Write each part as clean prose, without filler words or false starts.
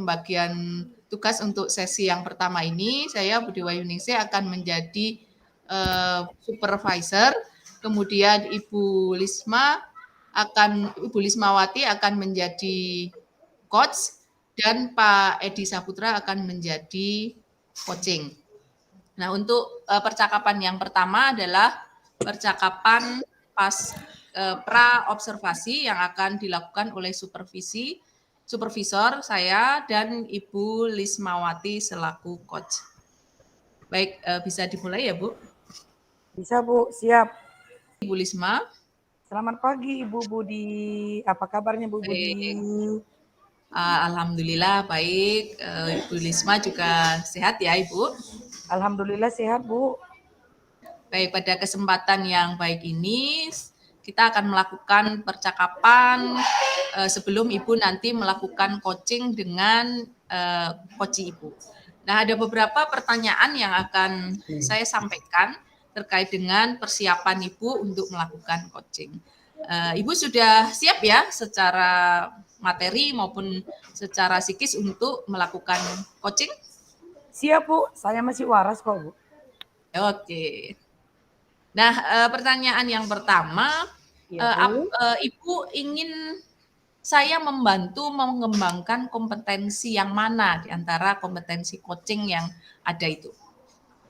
pembagian tugas untuk sesi yang pertama ini. Saya Budi Wayuningsih akan menjadi supervisor, kemudian Ibu Lismawati akan menjadi coach, dan Pak Edi Saputra akan menjadi coaching. Nah, untuk percakapan yang pertama adalah percakapan pra observasi yang akan dilakukan oleh supervisor saya dan Ibu Lismawati selaku coach. Baik, bisa dimulai ya, Bu? Bisa, Bu. Siap. Ibu Lisma. Selamat pagi, Ibu Budi. Apa kabarnya, Bu Budi? Alhamdulillah baik. Ibu Lisma juga sehat ya, Ibu? Alhamdulillah sehat, Bu. Baik, pada kesempatan yang baik ini kita akan melakukan percakapan sebelum Ibu nanti melakukan coaching dengan coach Ibu. Nah, ada beberapa pertanyaan yang akan saya sampaikan terkait dengan persiapan Ibu untuk melakukan coaching. Ibu sudah siap ya secara materi maupun secara psikis untuk melakukan coaching? Siap, Bu. Saya masih waras kok, Bu. Oke. Nah, pertanyaan yang pertama, Ibu ingin saya membantu mengembangkan kompetensi yang mana di antara kompetensi coaching yang ada itu?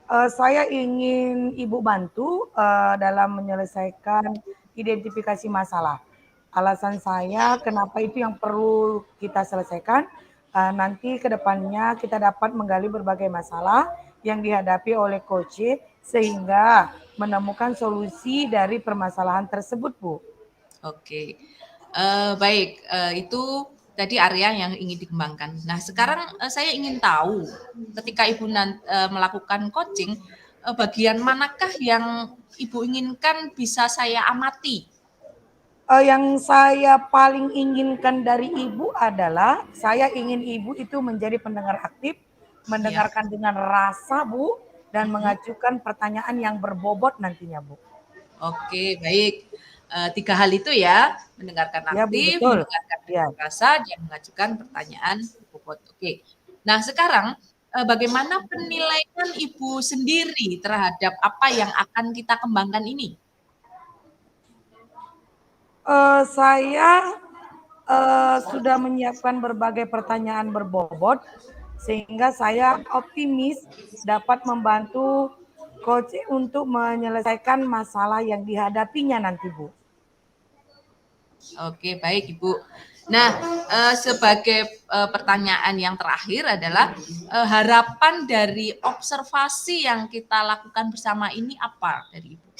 Saya ingin Ibu bantu dalam menyelesaikan identifikasi masalah. Alasan saya kenapa itu yang perlu kita selesaikan, nanti ke depannya kita dapat menggali berbagai masalah yang dihadapi oleh coach sehingga menemukan solusi dari permasalahan tersebut, Bu. Oke, baik, itu tadi area yang ingin dikembangkan. Nah, sekarang saya ingin tahu ketika Ibu melakukan coaching, bagian manakah yang Ibu inginkan bisa saya amati? Yang saya paling inginkan dari Ibu adalah saya ingin Ibu itu menjadi pendengar aktif, mendengarkan dengan rasa, Bu, dan mengajukan pertanyaan yang berbobot nantinya, Bu. Oke, baik. 3 hal itu ya, mendengarkan aktif, Bu, mendengarkan dengan rasa, dan mengajukan pertanyaan bobot. Oke. Nah, sekarang bagaimana penilaian Ibu sendiri terhadap apa yang akan kita kembangkan ini? Saya sudah menyiapkan berbagai pertanyaan berbobot sehingga saya optimis dapat membantu coach untuk menyelesaikan masalah yang dihadapinya nanti, Bu. Oke, baik Ibu. Nah, sebagai pertanyaan yang terakhir adalah harapan dari observasi yang kita lakukan bersama ini apa dari Ibu?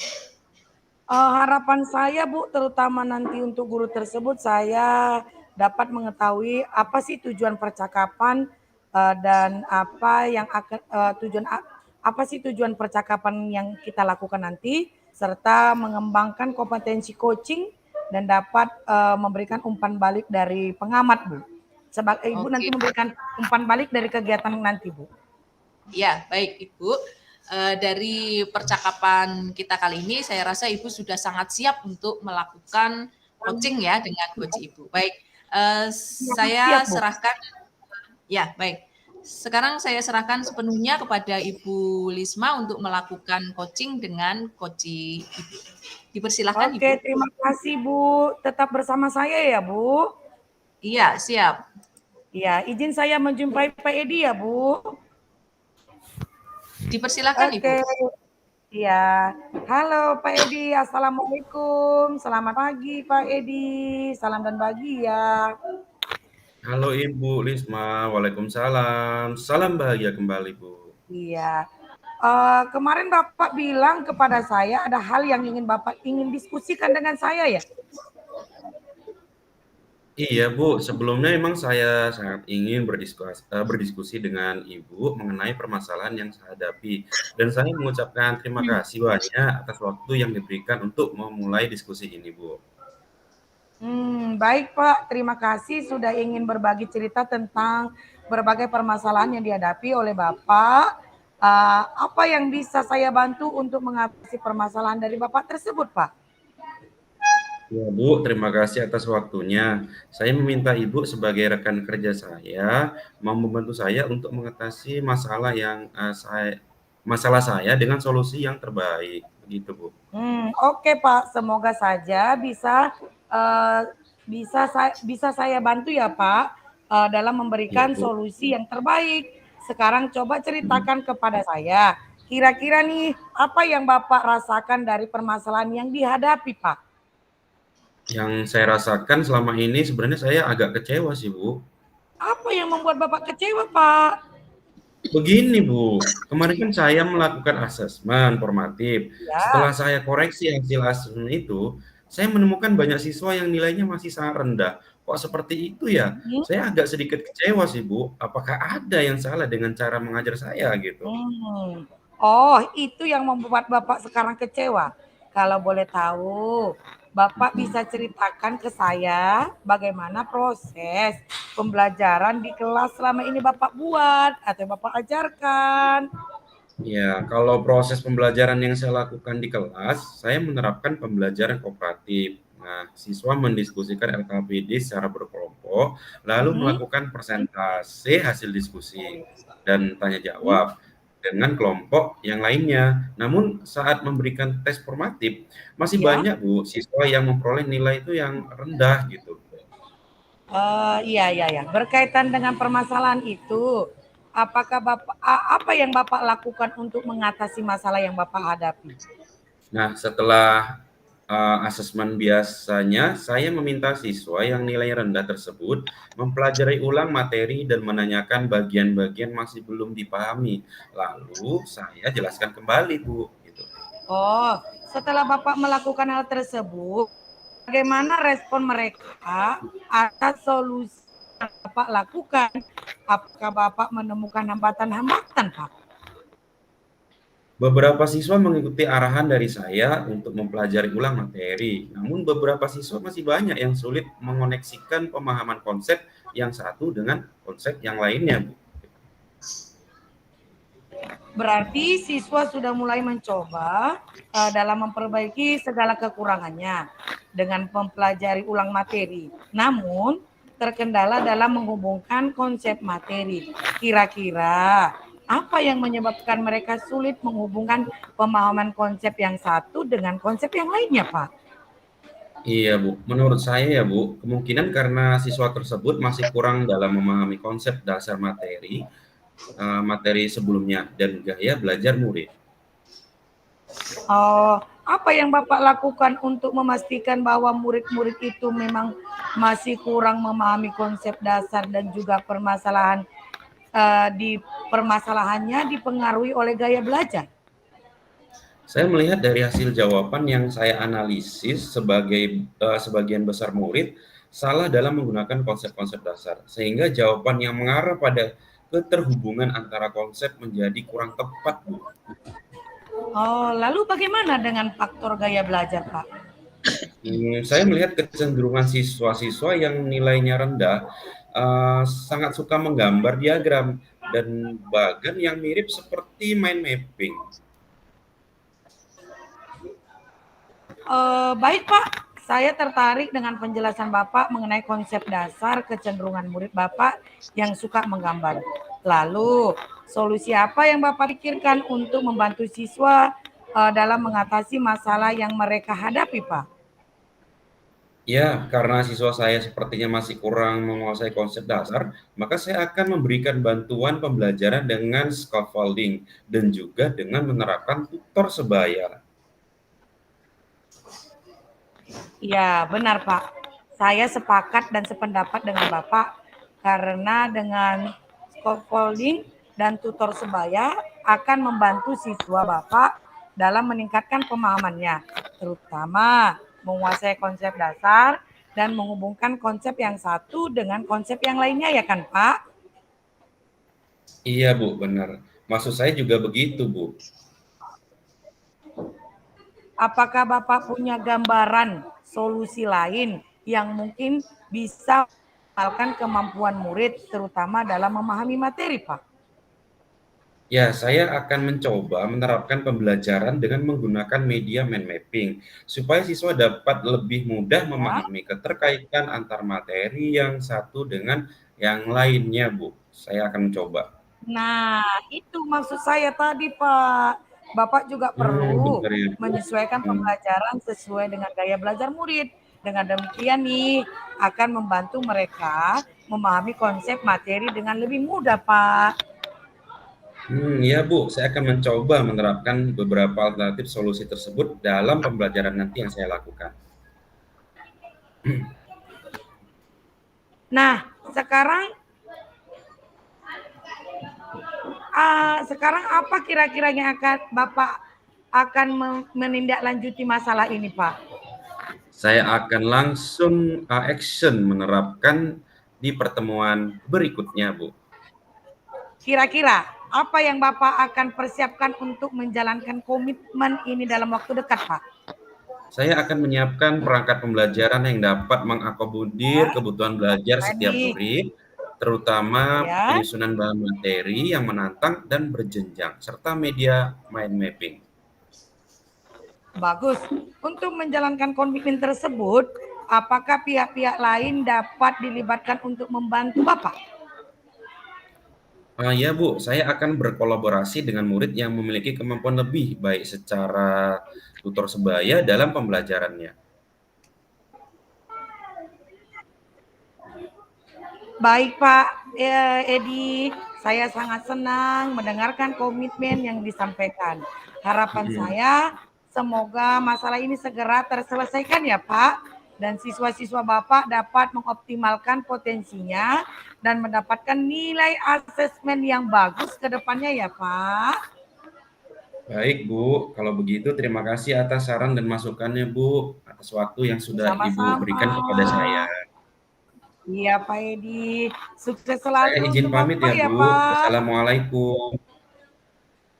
Harapan saya, Bu, terutama nanti untuk guru tersebut, saya dapat mengetahui apa sih tujuan percakapan dan apa yang akan apa sih tujuan percakapan yang kita lakukan nanti, serta mengembangkan kompetensi coaching dan dapat memberikan umpan balik dari pengamat, Bu. Sebagai Ibu nanti memberikan umpan balik dari kegiatan nanti, Bu. Ya, baik Ibu. Dari percakapan kita kali ini, saya rasa Ibu sudah sangat siap untuk melakukan coaching ya dengan coach Ibu. Baik, saya serahkan. Ya, baik. Sekarang saya serahkan sepenuhnya kepada Ibu Lisma untuk melakukan coaching dengan coach Ibu. Dipersilakan Ibu. Oke, terima kasih Bu. Tetap bersama saya ya Bu. Iya, siap. Iya, izin saya menjumpai Pak Edi ya Bu. Dipersilakan Ibu. Iya, halo Pak Edi, assalamualaikum, selamat pagi Pak Edi, salam dan bahagia. Halo Ibu Lisma, waalaikumsalam, salam bahagia kembali Bu. Iya, kemarin Bapak bilang kepada saya ada hal yang Bapak ingin diskusikan dengan saya ya? Iya Bu, sebelumnya memang saya sangat ingin berdiskusi dengan Ibu mengenai permasalahan yang saya hadapi. Dan saya mengucapkan terima kasih banyak atas waktu yang diberikan untuk memulai diskusi ini Bu. Baik Pak, terima kasih sudah ingin berbagi cerita tentang berbagai permasalahan yang dihadapi oleh Bapak. Apa yang bisa saya bantu untuk mengatasi permasalahan dari Bapak tersebut Pak? Ya, Bu, terima kasih atas waktunya. Saya meminta Ibu sebagai rekan kerja saya mau membantu saya untuk mengatasi masalah saya dengan solusi yang terbaik, begitu, Bu. Oke Pak, semoga saja eh, bisa saya bantu ya Pak dalam Iya, memberikan Bu. solusi yang terbaik. Sekarang coba ceritakan kepada saya, kira-kira nih apa yang Bapak rasakan dari permasalahan yang dihadapi Pak? Yang saya rasakan selama ini sebenarnya saya agak kecewa sih, Bu. Apa yang membuat Bapak kecewa Pak? Begini, Bu, kemarin kan saya melakukan asesmen formatif. Ya. Setelah saya koreksi hasil asesmen itu, saya menemukan banyak siswa yang nilainya masih sangat rendah. Kok seperti itu ya? Hmm. Saya agak sedikit kecewa sih, Bu. Apakah ada yang salah dengan cara mengajar saya gitu? Hmm. Oh, itu yang membuat Bapak sekarang kecewa. Kalau boleh tahu, Bapak bisa ceritakan ke saya bagaimana proses pembelajaran di kelas selama ini Bapak buat atau Bapak ajarkan? Ya, kalau proses pembelajaran yang saya lakukan di kelas, saya menerapkan pembelajaran kooperatif. Nah, siswa mendiskusikan LKPD secara berkelompok, lalu Mm-mm. melakukan persentase hasil diskusi dan tanya Mm. jawab dengan kelompok yang lainnya. Namun, saat memberikan tes formatif, masih Ya. banyak, Bu, siswa yang memperoleh nilai itu yang rendah gitu. Iya, iya, iya. Berkaitan dengan permasalahan itu, apa yang Bapak lakukan untuk mengatasi masalah yang Bapak hadapi? Nah, setelah asesmen biasanya, saya meminta siswa yang nilai rendah tersebut mempelajari ulang materi dan menanyakan bagian-bagian masih belum dipahami. Lalu saya jelaskan kembali, Bu, gitu. Oh, setelah Bapak melakukan hal tersebut, bagaimana respon mereka atas solusi yang Bapak lakukan? Apakah Bapak menemukan hambatan-hambatan, Pak? Beberapa siswa mengikuti arahan dari saya untuk mempelajari ulang materi, namun beberapa siswa masih banyak yang sulit mengoneksikan pemahaman konsep yang satu dengan konsep yang lainnya, Bu. Berarti siswa sudah mulai mencoba dalam memperbaiki segala kekurangannya dengan mempelajari ulang materi. Namun, terkendala dalam menghubungkan konsep materi. Kira-kira apa yang menyebabkan mereka sulit menghubungkan pemahaman konsep yang satu dengan konsep yang lainnya, Pak? Iya, Bu. Menurut saya ya, Bu, kemungkinan karena siswa tersebut masih kurang dalam memahami konsep dasar materi sebelumnya dan gaya belajar murid. Oh, apa yang Bapak lakukan untuk memastikan bahwa murid-murid itu memang masih kurang memahami konsep dasar dan juga di permasalahannya dipengaruhi oleh gaya belajar? Saya melihat dari hasil jawaban yang saya analisis sebagian besar murid salah dalam menggunakan konsep-konsep dasar, sehingga jawaban yang mengarah pada keterhubungan antara konsep menjadi kurang tepat, Bu. Oh, lalu bagaimana dengan faktor gaya belajar, Pak? Saya melihat kecenderungan siswa-siswa yang nilainya rendah sangat suka menggambar diagram dan bagan yang mirip seperti mind mapping. Baik, Pak. Saya tertarik dengan penjelasan Bapak mengenai konsep dasar kecenderungan murid Bapak yang suka menggambar. Lalu, solusi apa yang Bapak pikirkan untuk membantu siswa dalam mengatasi masalah yang mereka hadapi, Pak? Ya, karena siswa saya sepertinya masih kurang menguasai konsep dasar, maka saya akan memberikan bantuan pembelajaran dengan scaffolding dan juga dengan menerapkan tutor sebaya. Ya, benar, Pak. Saya sepakat dan sependapat dengan Bapak karena dengan scaffolding dan tutor sebaya akan membantu siswa Bapak dalam meningkatkan pemahamannya, terutama menguasai konsep dasar dan menghubungkan konsep yang satu dengan konsep yang lainnya ya kan, Pak? Iya, Bu, benar. Maksud saya juga begitu, Bu. Apakah Bapak punya gambaran solusi lain yang mungkin bisa meningkatkan kemampuan murid terutama dalam memahami materi, Pak? Ya, saya akan mencoba menerapkan pembelajaran dengan menggunakan media mind mapping, supaya siswa dapat lebih mudah Ya. memahami keterkaitan antar materi yang satu dengan yang lainnya, Bu. Saya akan mencoba. Nah, itu maksud saya tadi, Pak. Bapak juga perlu Benar ya, Bu. menyesuaikan Hmm. pembelajaran sesuai dengan gaya belajar murid. Dengan demikian nih, akan membantu mereka memahami konsep materi dengan lebih mudah, Pak. Ya, Bu. Saya akan mencoba menerapkan beberapa alternatif solusi tersebut dalam pembelajaran nanti yang saya lakukan. Nah, sekarang apa kira-kira yang akan Bapak akan menindaklanjuti masalah ini, Pak? Saya akan langsung action menerapkan di pertemuan berikutnya, Bu. Kira-kira apa yang Bapak akan persiapkan untuk menjalankan komitmen ini dalam waktu dekat, Pak? Saya akan menyiapkan perangkat pembelajaran yang dapat mengakomodir Ya, kebutuhan belajar setiap Andi. murid, terutama Ya, penyusunan bahan materi yang menantang dan berjenjang, serta media mind mapping. bagus. Untuk menjalankan komitmen tersebut, apakah pihak-pihak lain dapat dilibatkan untuk membantu Bapak? Ya, Bu, saya akan berkolaborasi dengan murid yang memiliki kemampuan lebih baik secara tutor sebaya dalam pembelajarannya. Baik, Pak Edi, saya sangat senang mendengarkan komitmen yang disampaikan. Harapan Mhm. saya semoga masalah ini segera terselesaikan ya, Pak. Dan siswa-siswa Bapak dapat mengoptimalkan potensinya dan mendapatkan nilai asesmen yang bagus ke depannya ya, Pak. Baik, Bu. Kalau begitu terima kasih atas saran dan masukannya, Bu, atas waktu yang sudah Ibu Sama-sama. berikan kepada saya. Iya, Pak Edi. Sukses Saya selalu izin untuk pamit Bapak ya, ya, Bu. Pak. Wassalamualaikum.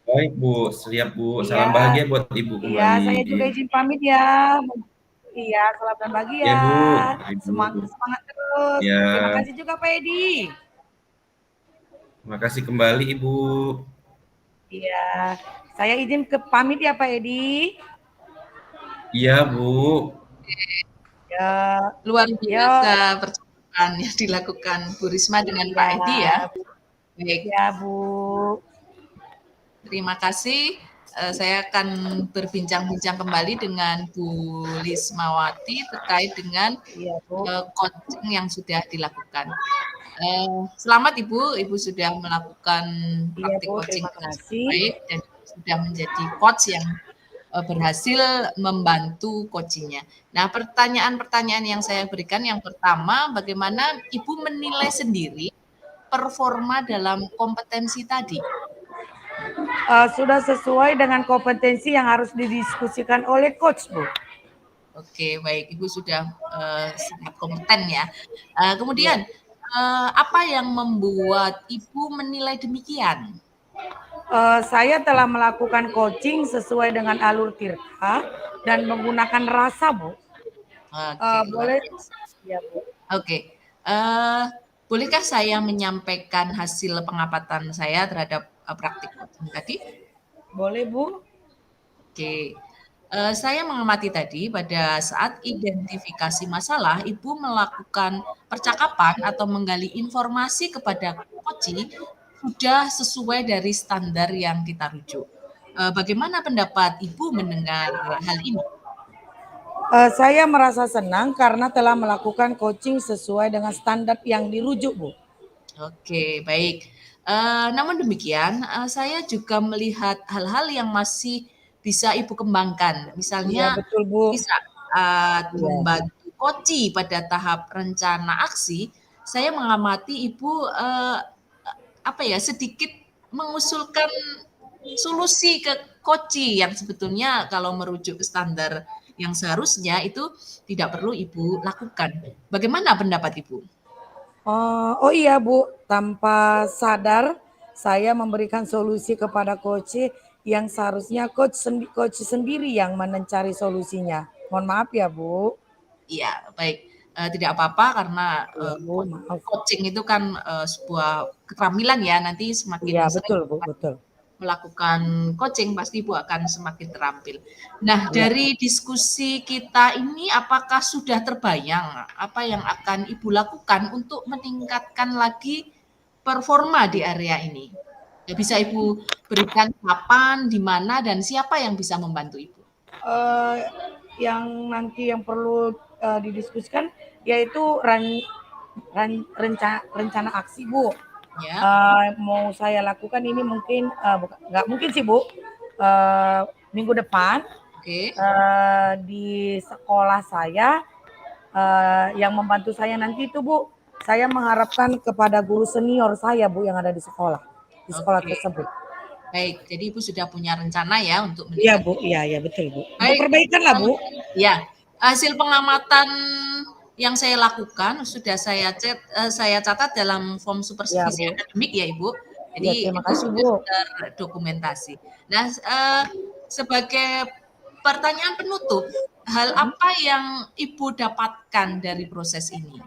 Baik, Bu. Siap, Bu. Iya, Salam bahagia buat Ibu iya, kembali. saya juga izin pamit ya. Iya, selamat berbagi Ya, ya. Bu. Mari, Bu. Semangat, semangat terus. Terima Ya, kasih juga Pak Edi. terima kasih kembali, Ibu. Iya, saya izin ke pamit ya Pak Edi. Iya, Bu. Ya, Luar ya, biasa percakapan yang dilakukan Bu Risma dengan Pak iya, Edi ya. Baik, ya Bu. terima kasih. Saya akan berbincang-bincang kembali dengan Bu Lismawati terkait dengan Iya Bu. coaching yang sudah dilakukan. Selamat Ibu, Ibu sudah melakukan Iya praktik Bu, coaching terima dengan sangat kasih. baik dan sudah menjadi coach yang berhasil membantu coachingnya. Nah, pertanyaan-pertanyaan yang saya berikan yang pertama, bagaimana Ibu menilai sendiri performa dalam kompetensi tadi? Sudah sesuai dengan kompetensi yang harus didiskusikan oleh coach Bu. Oke, baik. Ibu sudah sangat kompeten ya. Iya. Kemudian, apa yang membuat Ibu menilai demikian? Saya telah melakukan coaching sesuai dengan alur Tirta dan menggunakan rasa Bu. Oke, luar Boleh? biasa. Ya Bu. Oke, bolehkah saya menyampaikan hasil pengamatan saya terhadap praktik coaching tadi? Boleh Bu. Oke, saya mengamati tadi pada saat identifikasi masalah, Ibu melakukan percakapan atau menggali informasi kepada coach sudah sesuai dari standar yang kita rujuk. Bagaimana pendapat Ibu mendengar hal ini? Saya merasa senang karena telah melakukan coaching sesuai dengan standar yang dirujuk, Bu. Oke, baik. Namun demikian, saya juga melihat hal-hal yang masih bisa Ibu kembangkan. Iya, Misalnya betul, Bu. di saat Iya. membantu koci pada tahap rencana aksi, saya mengamati Ibu apa ya sedikit mengusulkan solusi ke koci yang sebetulnya kalau merujuk ke standar yang seharusnya itu tidak perlu Ibu lakukan. Bagaimana pendapat Ibu? Oh iya, Bu. Tanpa sadar, saya memberikan solusi kepada coach yang seharusnya coach sendiri yang mencari solusinya. Mohon maaf ya, Bu. Iya, baik. Tidak apa-apa karena, Iya, Bu, maaf. coaching itu kan, sebuah keterampilan ya, nanti semakin Iya, sering betul, Bu, betul. melakukan coaching, pasti Ibu akan semakin terampil. Nah, dari diskusi kita ini apakah sudah terbayang apa yang akan Ibu lakukan untuk meningkatkan lagi performa di area ini? Ya, bisa Ibu berikan kapan, di mana, dan siapa yang bisa membantu Ibu? Yang nanti yang perlu didiskusikan yaitu rencana aksi, Bu. Ya, Mau saya lakukan ini mungkin nggak mungkin sih, Bu. Minggu depan oke. di sekolah saya, yang membantu saya nanti itu, Bu, saya mengharapkan kepada guru senior saya, Bu, yang ada di sekolah Oke. tersebut. Baik, jadi Ibu sudah punya rencana ya untuk Iya, meningkatkan. Bu. Iya, betul, Bu. Untuk Baik, perbaikan lah, Bu. ya, hasil pengamatan yang saya lakukan sudah saya catat dalam form Ya, supervisi Bu. akademik ya, Ibu. Jadi Ya, terima itu kasih, sudah Bu. terdokumentasi. Nah, sebagai pertanyaan penutup, hal apa yang Ibu dapatkan dari proses ini?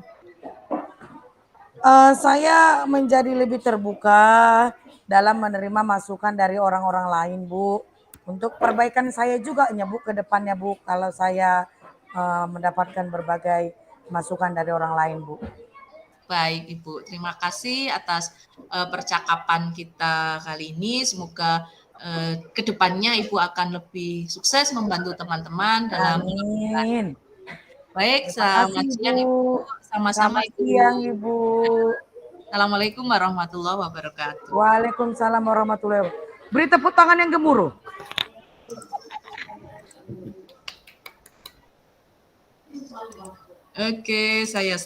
Saya menjadi lebih terbuka dalam menerima masukan dari orang-orang lain, Bu. Untuk perbaikan saya juga, ya, Bu, ke depannya, Bu. Kalau saya mendapatkan berbagai masukan dari orang lain, Bu. Baik, Ibu. Terima kasih atas percakapan kita kali ini. Semoga ke depannya Ibu akan lebih sukses membantu teman-teman dalam. Amin. Baik, Terima kasih, selamat siang Bu. Ibu. Sama-sama Selamat Ibu. siang, Ibu. Assalamualaikum warahmatullahi wabarakatuh. Waalaikumsalam warahmatullahi wabarakatuh. Beri tepuk tangan yang gemuruh. Oke, saya